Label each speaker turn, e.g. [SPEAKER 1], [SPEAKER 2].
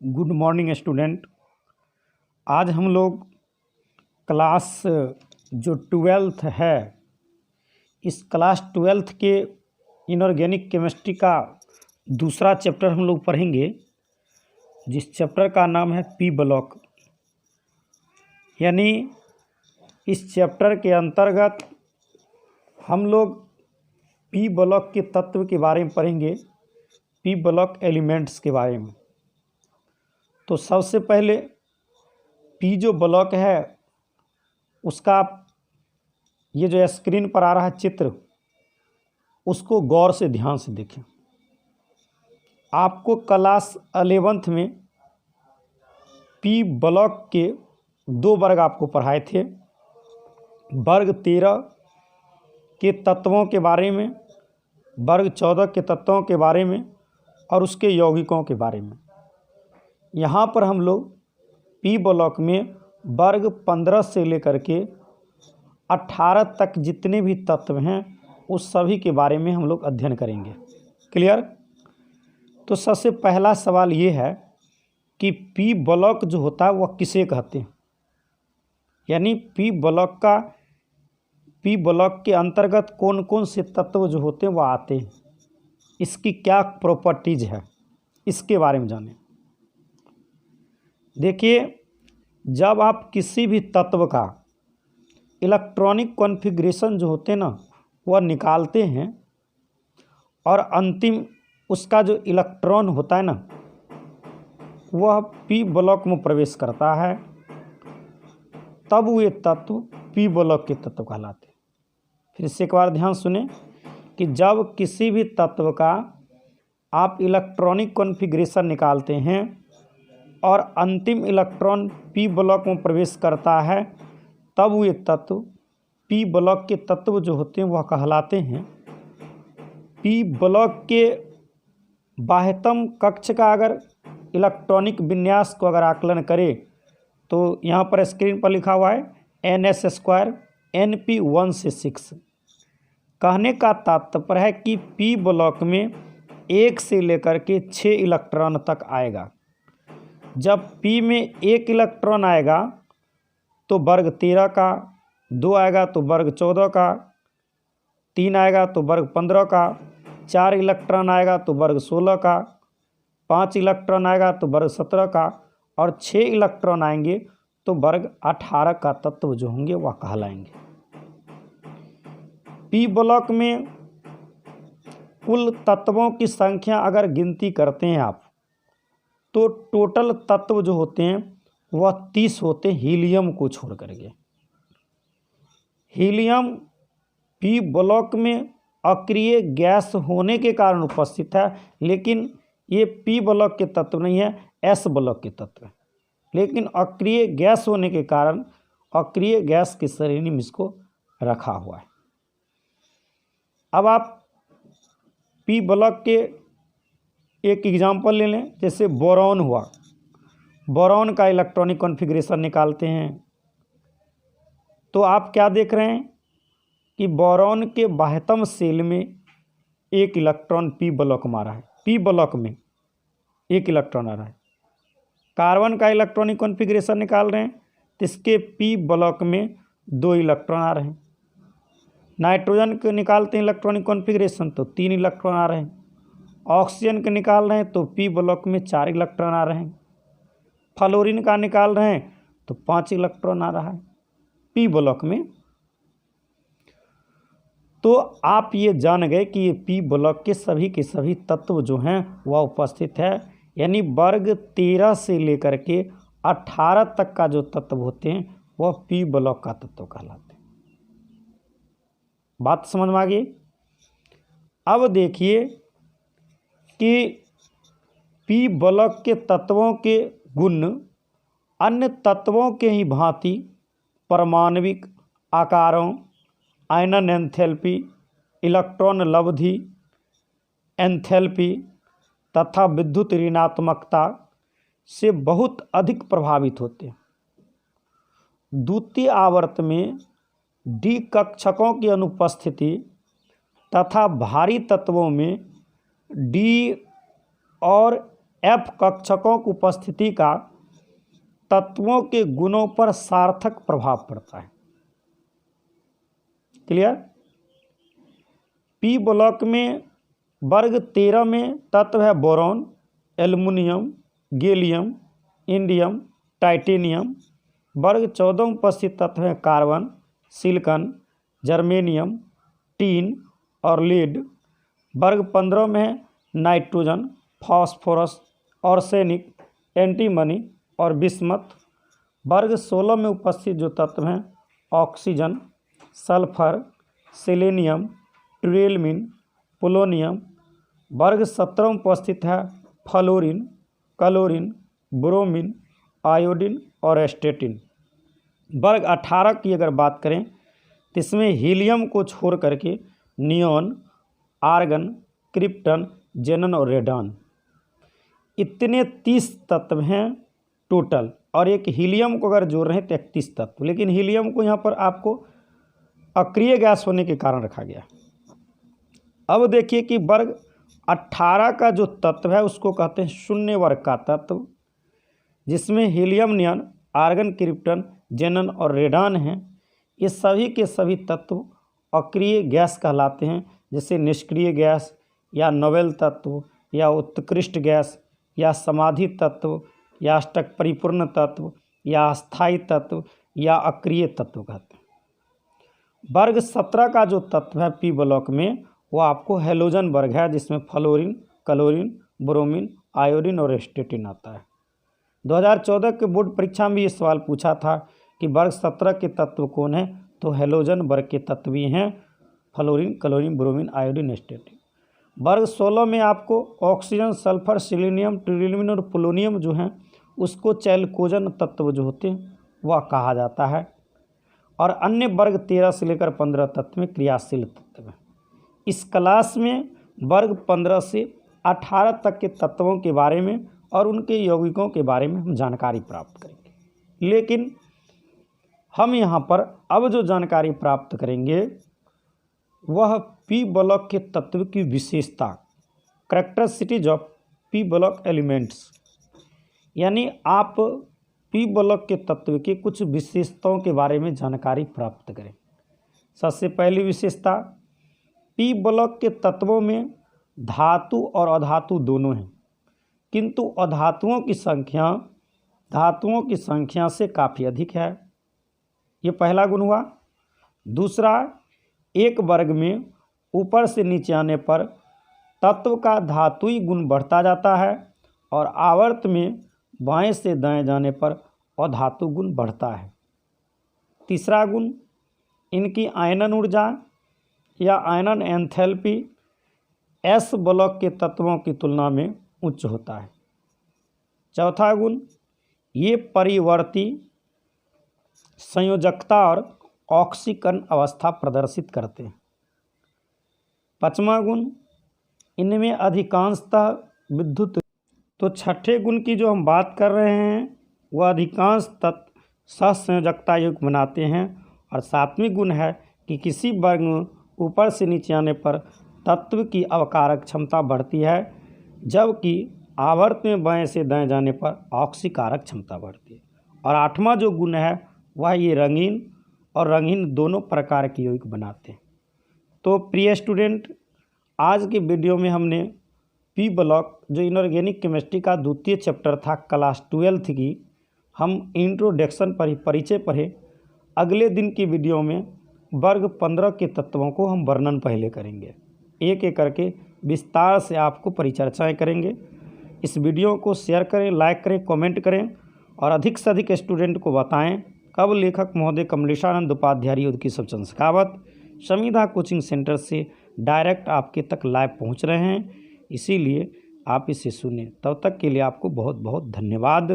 [SPEAKER 1] Good morning student. आज हम लोग क्लास जो 12th है, इस क्लास 12th के इनऑर्गेनिक केमिस्ट्री का दूसरा चैप्टर हम लोग पढ़ेंगे, जिस चैप्टर का नाम है पी ब्लॉक। यानी इस चैप्टर के अंतर्गत हम लोग पी ब्लॉक के तत्व के बारे में पढ़ेंगे, पी ब्लॉक एलिमेंट्स के बारे में। तो सबसे पहले पी जो ब्लॉक है उसका ये जो स्क्रीन पर आ रहा है चित्र, उसको गौर से ध्यान से देखें। आपको क्लास 11th में पी ब्लॉक के 2 वर्ग आपको पढ़ाए थे। वर्ग 13 के तत्वों के बारे में, वर्ग 14 के तत्वों के बारे में और उसके यौगिकों के बारे में। यहाँ पर हम लोग पी ब्लॉक में वर्ग 15 से लेकर के 18 तक जितने भी तत्व हैं उस सभी के बारे में हम लोग अध्ययन करेंगे। क्लियर? तो सबसे पहला सवाल ये है कि पी ब्लॉक जो होता है वह किसे कहते हैं, यानी पी ब्लॉक के अंतर्गत कौन कौन से तत्व जो होते हैं वह आते हैं, इसकी क्या प्रॉपर्टीज है, इसके बारे में जानें। देखिए, जब आप किसी भी तत्व का इलेक्ट्रॉनिक कॉन्फ़िगरेशन जो होते हैं ना वह निकालते हैं और अंतिम उसका जो इलेक्ट्रॉन होता है ना वह पी ब्लॉक में प्रवेश करता है, तब वे तत्व पी ब्लॉक के तत्व कहलाते हैं। फिर से एक बार ध्यान सुने कि जब किसी भी तत्व का आप इलेक्ट्रॉनिक कॉन्फ़िगरेशन निकालते हैं और अंतिम इलेक्ट्रॉन पी ब्लॉक में प्रवेश करता है, तब वे तत्व पी ब्लॉक के तत्व जो होते हैं वह कहलाते हैं। पी ब्लॉक के बाह्यतम कक्ष का अगर इलेक्ट्रॉनिक विन्यास को अगर आकलन करें तो यहाँ पर स्क्रीन पर लिखा हुआ है NS² Np 1 से 6। कहने का तात्पर्य है कि पी ब्लॉक में 1 से लेकर के 6 इलेक्ट्रॉन तक आएगा। जब P में 1 इलेक्ट्रॉन आएगा तो वर्ग 13 का, 2 आएगा तो वर्ग 14 का, 3 आएगा तो वर्ग 15 का, 4 इलेक्ट्रॉन आएगा तो वर्ग 16 का, 5 इलेक्ट्रॉन आएगा तो वर्ग 17 का और 6 इलेक्ट्रॉन आएंगे तो वर्ग 18 का तत्व जो होंगे वह कहलाएंगे। पी ब्लॉक में कुल तत्वों की संख्या अगर गिनती करते हैं आप तो टोटल तत्व जो होते हैं वह 30 होते हैं, हीलियम को छोड़ करके। हीलियम पी ब्लॉक में अक्रिय गैस होने के कारण उपस्थित है, लेकिन ये पी ब्लॉक के तत्व नहीं है, एस ब्लॉक के तत्व है। लेकिन अक्रिय गैस होने के कारण अक्रिय गैस की श्रेणी में इसको रखा हुआ है। अब आप पी ब्लॉक के एक एग्जाम्पल ले लें, जैसे बोरॉन हुआ। बोरॉन का इलेक्ट्रॉनिक कॉन्फ़िगरेशन निकालते हैं तो आप क्या देख रहे हैं कि बोरॉन के बाह्यतम सेल में 1 इलेक्ट्रॉन पी ब्लॉक में आ रहा है, पी ब्लॉक में 1 इलेक्ट्रॉन आ रहा है। कार्बन का इलेक्ट्रॉनिक कॉन्फ़िगरेशन निकाल रहे हैं तो इसके पी ब्लॉक में 2 इलेक्ट्रॉन आ रहे हैं। नाइट्रोजन के निकालते हैं इलेक्ट्रॉनिक कॉन्फ़िगरेशन तो 3 इलेक्ट्रॉन आ रहे हैं। ऑक्सीजन के निकाल रहे हैं तो पी ब्लॉक में 4 इलेक्ट्रॉन आ रहे हैं। फ्लोरीन का निकाल रहे हैं तो 5 इलेक्ट्रॉन आ रहा है पी ब्लॉक में। तो आप ये जान गए कि ये पी ब्लॉक के सभी तत्व जो हैं वह उपस्थित है, यानी वर्ग 13 से लेकर के 18 तक का जो तत्व होते हैं वह पी ब्लॉक का तत्व कहलाते हैं। बात समझ में आ गई? अब देखिए कि पी ब्लॉक के तत्वों के गुण अन्य तत्वों के ही भांति परमाणविक आकारों, आयनन एंथैल्पी, इलेक्ट्रॉन लब्धि एंथैल्पी तथा विद्युत ऋणात्मकता से बहुत अधिक प्रभावित होते हैं। द्वितीय आवर्त में डी कक्षकों की अनुपस्थिति तथा भारी तत्वों में डी और F कक्षकों की उपस्थिति का तत्वों के गुणों पर सार्थक प्रभाव पड़ता है। क्लियर। पी ब्लॉक में वर्ग 13 में तत्व है boron, aluminium, gallium, indium, titanium. वर्ग 14 में उपस्थित तत्व है कार्बन, सिलिकॉन, जर्मेनियम, टीन और लीड। वर्ग 15 में है नाइट्रोजन, फास्फोरस, आर्सेनिक, एंटीमनी और बिस्मथ। वर्ग 16 में उपस्थित जो तत्व हैं ऑक्सीजन, सल्फर, सेलेनियम, ट्यूरेलमिन, पोलोनियम। वर्ग 17 में उपस्थित है फ्लोरीन, क्लोरीन, ब्रोमीन, आयोडीन और एस्टेटिन। वर्ग 18 की अगर बात करें तो इसमें हीलियम को छोड़ करके नियॉन, आर्गन, क्रिप्टन, जेनन और रेडॉन, इतने 30 तत्व हैं टोटल। और एक हीलियम को अगर जोड़ रहे हैं तो 31 तत्व, लेकिन हीलियम को यहाँ पर आपको अक्रिय गैस होने के कारण रखा गया। अब देखिए कि वर्ग 18 का जो तत्व है उसको कहते हैं शून्य वर्ग का तत्व, जिसमें हीलियम, नियॉन, आर्गन, क्रिप्टन, जेनन और रेडॉन हैं। ये सभी के सभी तत्व अक्रिय गैस कहलाते हैं, जैसे निष्क्रिय गैस या नोबेल तत्व या उत्कृष्ट गैस या समाधि तत्व या अष्टक परिपूर्ण तत्व या अस्थायी तत्व या अक्रिय तत्व कहते हैं। वर्ग 17 का जो तत्व है पी ब्लॉक में वो आपको हेलोजन वर्ग है, जिसमें फ्लोरीन, क्लोरीन, ब्रोमीन, आयोडीन और एस्टेटिन आता है। 2014 के बोर्ड परीक्षा में भी ये सवाल पूछा था कि वर्ग 17 के तत्व कौन है, तो हेलोजन वर्ग के तत्व ही हैं फ्लोरीन, क्लोरीन, ब्रोमीन, आयोडीन, एस्टेटिन। वर्ग 16 में आपको ऑक्सीजन, सल्फर, सेलेनियम, ट्यूरेलमिन और पोलोनियम जो हैं उसको चैल्कोजन तत्व जो होते हैं वह कहा जाता है। और अन्य वर्ग 13 से लेकर 15 तत्व में क्रियाशील तत्व हैं। इस क्लास में वर्ग 15 से 18 तक के तत्वों के बारे में और उनके यौगिकों के बारे में हम जानकारी प्राप्त करेंगे। लेकिन हम यहाँ पर अब जो जानकारी प्राप्त करेंगे वह पी ब्लॉक के तत्व की विशेषता, characteristics of P block elements, यानी आप पी ब्लॉक के तत्व के कुछ विशेषताओं के बारे में जानकारी प्राप्त करें। सबसे पहली विशेषता, पी ब्लॉक के तत्वों में धातु और अधातु दोनों हैं, किंतु अधातुओं की संख्या धातुओं की संख्या से काफ़ी अधिक है। ये पहला गुण हुआ। दूसरा, एक वर्ग में ऊपर से नीचे आने पर तत्व का धातुई गुण बढ़ता जाता है और आवर्त में बाएं से दाएं जाने पर अधातु गुण बढ़ता है। तीसरा गुण, इनकी आयनन ऊर्जा या आयनन एंथैल्पी एस ब्लॉक के तत्वों की तुलना में उच्च होता है। चौथा गुण, ये परिवर्ती संयोजकता और ऑक्सीकरण अवस्था प्रदर्शित करते हैं। पांचवा गुण, इनमें अधिकांशतः विद्युत। तो छठे गुण की जो हम बात कर रहे हैं वह अधिकांश तत्व सहसंयोजकता युक्त बनाते हैं। और सातवीं गुण है कि किसी वर्ग में ऊपर से नीचे आने पर तत्व की अवकारक क्षमता बढ़ती है, जबकि आवर्त में बाएं से दाएं जाने पर ऑक्सीकारक क्षमता बढ़ती है। और आठवां जो गुण है वह ये रंगीन और रंगहीन दोनों प्रकार के यौगिक बनाते हैं। तो प्रिय स्टूडेंट, आज की वीडियो में हमने पी ब्लॉक जो इनऑर्गेनिक केमिस्ट्री का द्वितीय चैप्टर था क्लास 12 की, हम इंट्रोडक्शन पर ही परिचय पढ़े। अगले दिन की वीडियो में वर्ग 15 के तत्वों को हम वर्णन पहले करेंगे, एक एक करके विस्तार से आपको परिचर्चाएँ करेंगे। इस वीडियो को शेयर करें, लाइक करें, कमेंट करें और अधिक से अधिक स्टूडेंट को बताएं कब लेखक महोदय कमलेशानंद उपाध्याय युद्ध की सबचंद शेखावत समिधा कोचिंग सेंटर से डायरेक्ट आपके तक लाइव पहुंच रहे हैं, इसीलिए आप इसे सुनें। तब तक के लिए आपको बहुत बहुत धन्यवाद।